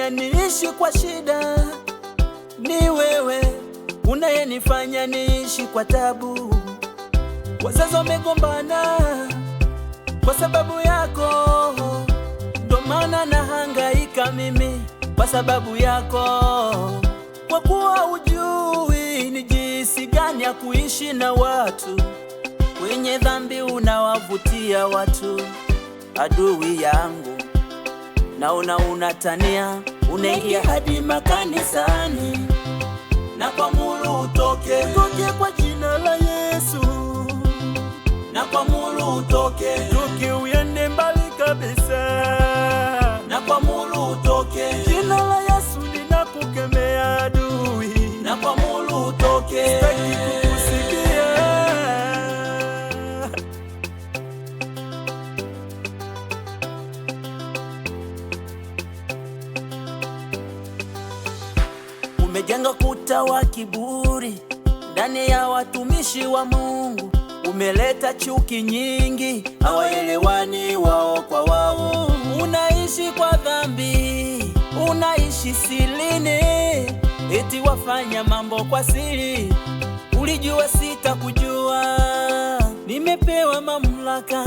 unayenifanya niishi kwa shida, ni wewe unayenifanya niishi kwa tabu. Wazazi wamegombana kwa sababu yako, ndo maana nahangaika mimi kwa sababu yako. Kwa kuwa hujui ni jinsi gani ya kuishi na watu, kwenye dhambi unawavutia watu. Adui yangu naona unatania, unaingia hadi makanisani na kuamuru utoke kwa jina la Yesu, na kuamuru utoke uende mbali kabisa, na kuamuru utoke. Jina la Yesu linakukemea adui, na kuamuru utoke. Sitaki kukusikia. Umejenga kuta wa kiburi ndani ya watumishi wa Mungu. Umeleta chuki nyingi, hawaelewani wao kwa wao. Unaishi kwa dhambi, unaishi silini, eti wafanya mambo kwa siri. Ulijua sitakujua, nimepewa mamlaka.